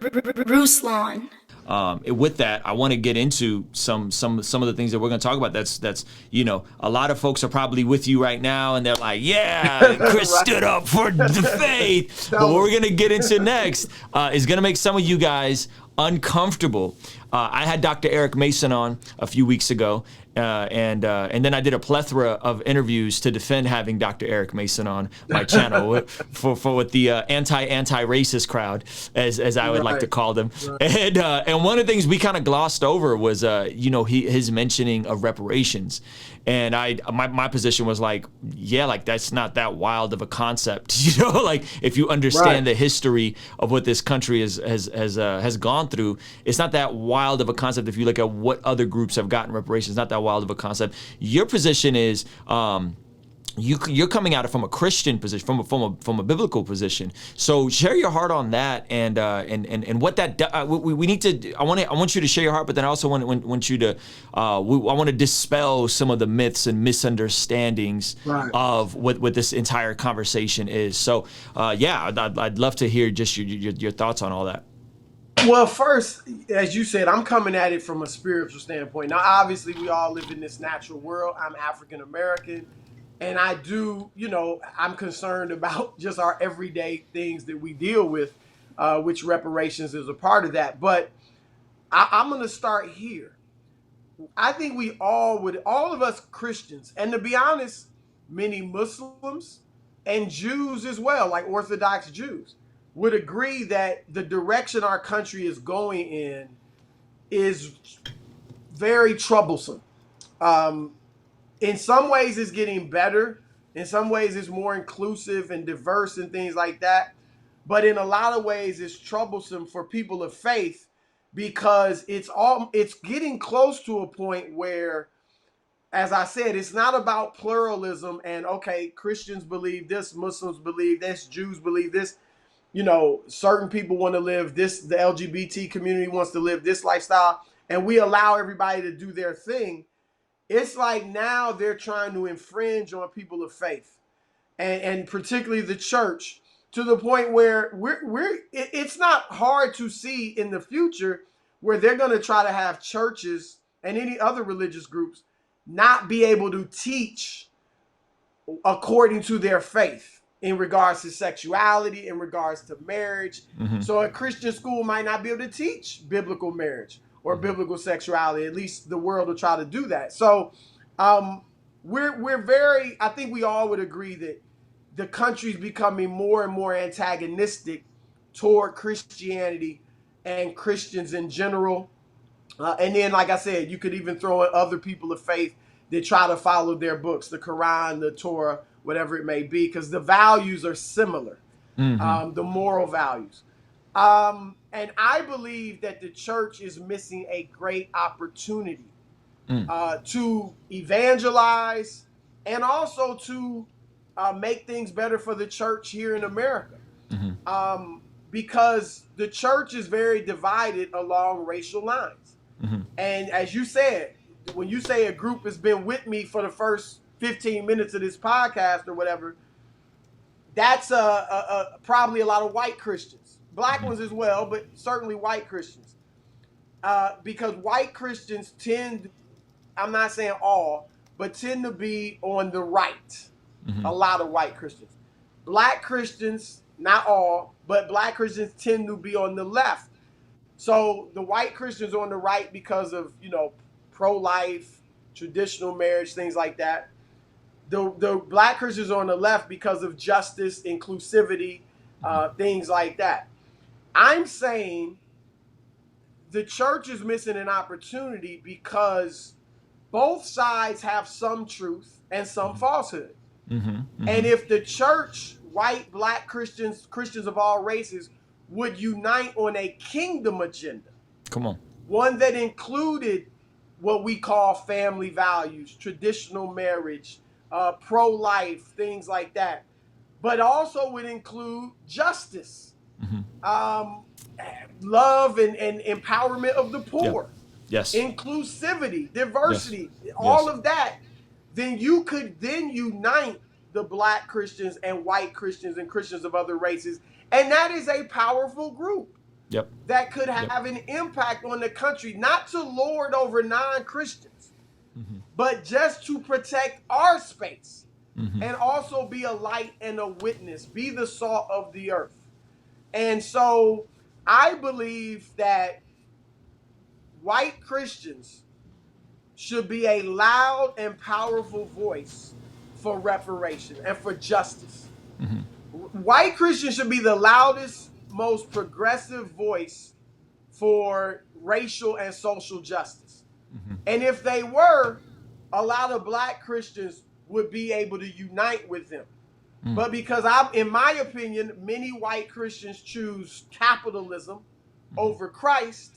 Ruslan. With that, I want to get into some of the things that we're going to talk about. That's a lot of folks are probably with you right now, and they're like, "Yeah, Chris Right. stood up for the faith." But what we're going to get into next is going to make some of you guys uncomfortable. I had Dr. Eric Mason on a few weeks ago, and then I did a plethora of interviews to defend having Dr. Eric Mason on my channel for with the anti-racist crowd, as I would like to call them. Right. And one of the things we kind of glossed over was his mentioning of reparations. And my position was like, yeah, like that's not that wild of a concept, like if you understand the history of what this country has gone through, it's not that wild of a concept. If you look at what other groups have gotten reparations, not that wild of a concept. Your position is, you're coming at it from a Christian position, from a biblical position. So share your heart on that, and what that we need to. I want you to share your heart, but then I also want you to. I want to dispel some of the myths and misunderstandings of what this entire conversation is. So I'd love to hear just your thoughts on all that. Well, first, as you said, I'm coming at it from a spiritual standpoint. Now, obviously, we all live in this natural world. I'm African American. And I do, I'm concerned about just our everyday things that we deal with, which reparations is a part of that. But I'm going to start here. I think all of us Christians, and to be honest, many Muslims and Jews as well, like Orthodox Jews, would agree that the direction our country is going in is very troublesome. In some ways, it's getting better. In some ways, it's more inclusive and diverse and things like that. But in a lot of ways, it's troublesome for people of faith because it's getting close to a point where, as I said, it's not about pluralism and, okay, Christians believe this, Muslims believe this, Jews believe this. Certain people want to live this, the LGBT community wants to live this lifestyle, and we allow everybody to do their thing. It's like now they're trying to infringe on people of faith, and particularly the church, to the point where it's not hard to see in the future where they're going to try to have churches and any other religious groups not be able to teach according to their faith in regards to sexuality, in regards to marriage. Mm-hmm. So a Christian school might not be able to teach biblical marriage or biblical sexuality. At least the world will try to do that. So I think we all would agree that the country's becoming more and more antagonistic toward Christianity and Christians in general. And then, like I said, you could even throw in other people of faith that try to follow their books, the Quran, the Torah, whatever it may be, because the values are similar, the moral values. And I believe that the church is missing a great opportunity to evangelize and also to make things better for the church here in America. Because the church is very divided along racial lines. And as you said, when you say a group has been with me for the first 15 minutes of this podcast or whatever, that's probably a lot of white Christians. Black ones as well, but certainly white Christians. Because white Christians tend, I'm not saying all, but tend to be on the right. A lot of white Christians. Black Christians, not all, but black Christians tend to be on the left. So the white Christians are on the right because of, pro-life, traditional marriage, things like that. The black Christians are on the left because of justice, inclusivity, things like that. I'm saying the church is missing an opportunity because both sides have some truth and some falsehood. And if the church, white, black Christians, Christians of all races, would unite on a kingdom agenda, one that included what we call family values, traditional marriage, pro-life, things like that, but also would include justice, love and empowerment of the poor, inclusivity, diversity, all of that, then you could then unite the black Christians and white Christians and Christians of other races. And that is a powerful group. Yep. that could have an impact on the country, not to lord over non-Christians, but just to protect our space and also be a light and a witness, be the salt of the earth. And so I believe that white Christians should be a loud and powerful voice for reparation and for justice. White Christians should be the loudest, most progressive voice for racial and social justice. And if they were, a lot of black Christians would be able to unite with them. But because in my opinion, many white Christians choose capitalism over Christ,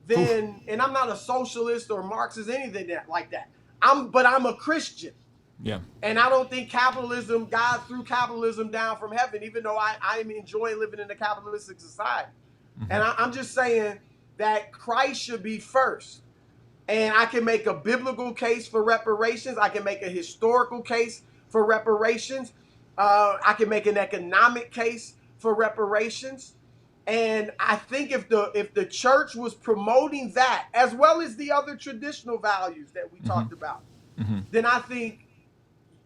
then, and I'm not a socialist or Marxist, anything like that. But I'm a Christian. Yeah. And I don't think capitalism, God threw capitalism down from heaven, even though I enjoy living in a capitalistic society. And I'm just saying that Christ should be first. And I can make a biblical case for reparations. I can make a historical case for reparations. I can make an economic case for reparations. And I think if the church was promoting that, as well as the other traditional values that we talked about, then I think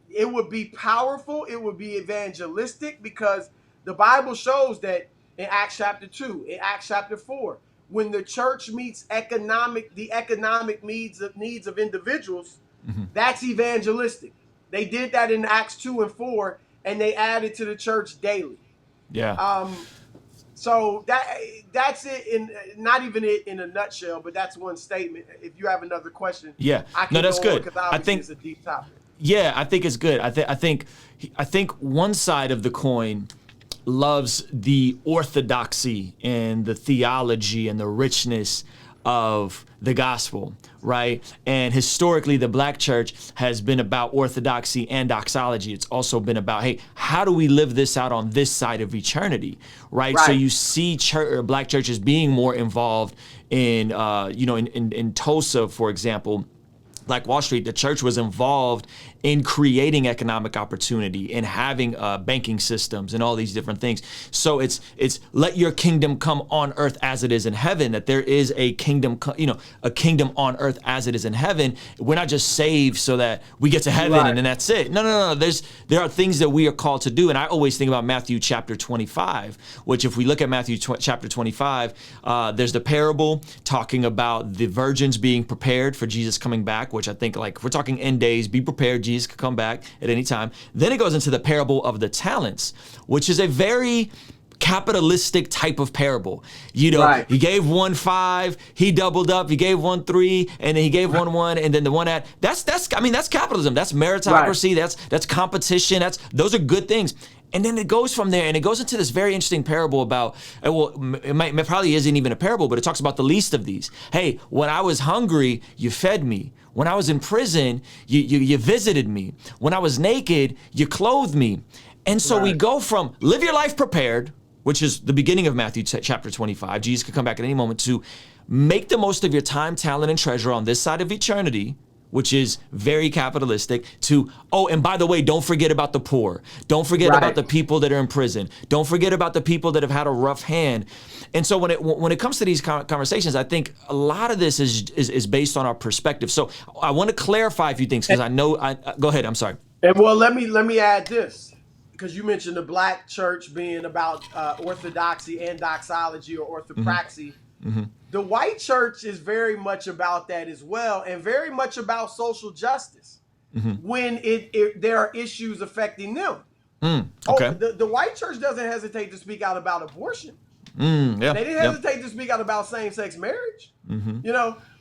it would be powerful. It would be evangelistic, because the Bible shows that in Acts chapter 2, in Acts chapter 4, when the church meets the economic needs of individuals, that's evangelistic. They did that in Acts 2 and 4, and they added to the church daily. Yeah. So that's it, not even it in a nutshell, but that's one statement. If you have another question, yeah, I can no, that's go on, good. because I think it's a deep topic. Yeah, I think it's good. I think one side of the coin loves the orthodoxy and the theology and the richness of the gospel, right? And historically, the black church has been about orthodoxy and doxology. It's also been about, hey, how do we live this out on this side of eternity, right? So you see black churches being more involved in, in Tulsa, for example, Black Wall Street, the church was involved in creating economic opportunity and having banking systems and all these different things. So it's let your kingdom come on earth as it is in heaven, that there is a kingdom, a kingdom on earth as it is in heaven. We're not just saved so that we get to heaven and then that's it. No. There are things that we are called to do. And I always think about Matthew chapter 25, which if we look at Matthew chapter 25, there's the parable talking about the virgins being prepared for Jesus coming back, which I think, like, we're talking end days, be prepared, Jesus could come back at any time. Then it goes into the parable of the talents, which is a very capitalistic type of parable. He gave 1 5, he doubled up, he gave 1 3, and then he gave 1 1, and then the one at that's capitalism. That's meritocracy, that's competition, those are good things. And then it goes from there, and it goes into this very interesting parable about, it probably isn't even a parable, but it talks about the least of these. Hey, when I was hungry, you fed me. When I was in prison, you visited me. When I was naked, you clothed me. And so we go from live your life prepared, which is the beginning of Matthew chapter 25. Jesus could come back at any moment, to make the most of your time, talent, and treasure on this side of eternity, which is very capitalistic, to, and by the way, don't forget about the poor. Don't forget about the people that are in prison. Don't forget about the people that have had a rough hand. And so when it comes to these conversations, I think a lot of this is based on our perspective. So I want to clarify a few things, because I know, go ahead, I'm sorry. And well, let me add this, because you mentioned the black church being about orthodoxy and doxology or orthopraxy. The white church is very much about that as well, and very much about social justice when there are issues affecting them. Okay. The white church doesn't hesitate to speak out about abortion. They didn't hesitate to speak out about same-sex marriage.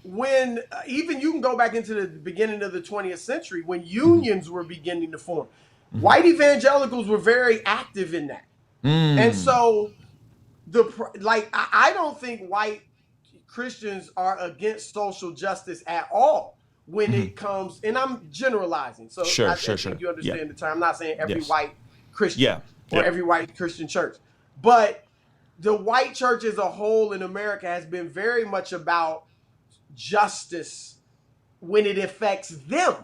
When even you can go back into the beginning of the 20th century, when unions were beginning to form, white evangelicals were very active in that. And so I don't think white Christians are against social justice at all when it comes, and I'm generalizing. So I think you understand the term. I'm not saying every white Christian or every white Christian church, but the white church as a whole in America has been very much about justice when it affects them.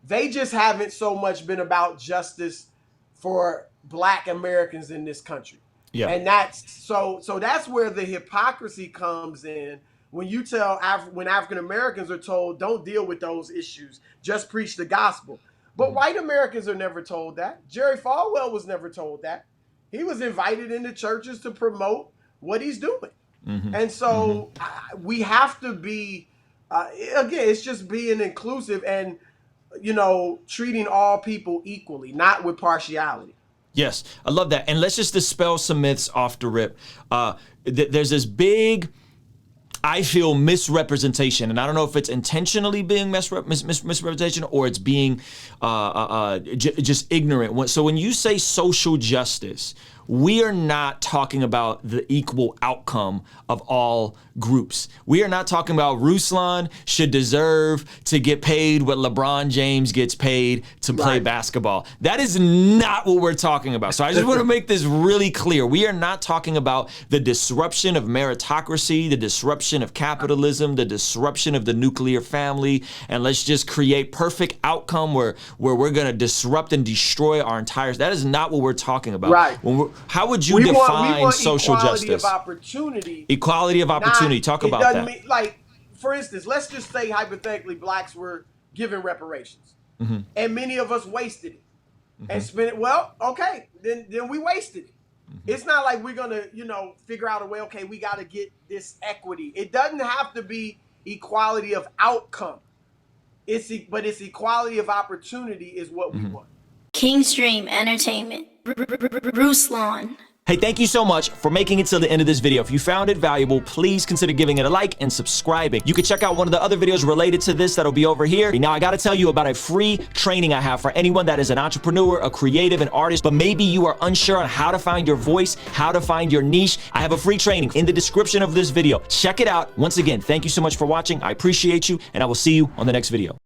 They just haven't so much been about justice for Black Americans in this country. Yeah. And that's so that's where the hypocrisy comes in when you tell when African Americans are told don't deal with those issues, just preach the gospel. But white Americans are never told that. Jerry Falwell was never told that. He was invited into churches to promote what he's doing. And so we have to be, again, it's just being inclusive and, treating all people equally, not with partiality. Yes, I love that. And let's just dispel some myths off the rip. There's this big, I feel, misrepresentation, and I don't know if it's intentionally being misrepresentation or it's being just ignorant. So when you say social justice, we are not talking about the equal outcome of all groups. We are not talking about Ruslan should deserve to get paid what LeBron James gets paid to play basketball. That is not what we're talking about. So I just want to make this really clear. We are not talking about the disruption of meritocracy, the disruption of capitalism, the disruption of the nuclear family, and let's just create perfect outcome where we're going to disrupt and destroy our entire. That is not what we're talking about. Right. How would you define social justice? Equality of opportunity. Equality of opportunity. Talk about that. Mean, like, for instance, let's just say hypothetically blacks were given reparations, and many of us wasted it and spent it. Well, okay, then we wasted it. It's not like we're gonna, figure out a way. Okay, we got to get this equity. It doesn't have to be equality of outcome. But it's equality of opportunity is what we want. Kingstream Entertainment. Ruslan. Hey, thank you so much for making it to the end of this video. If you found it valuable, please consider giving it a like and subscribing. You can check out one of the other videos related to this that'll be over here. Now, I gotta tell you about a free training I have for anyone that is an entrepreneur, a creative, an artist, but maybe you are unsure on how to find your voice, how to find your niche. I have a free training in the description of this video. Check it out. Once again, thank you so much for watching. I appreciate you, and I will see you on the next video.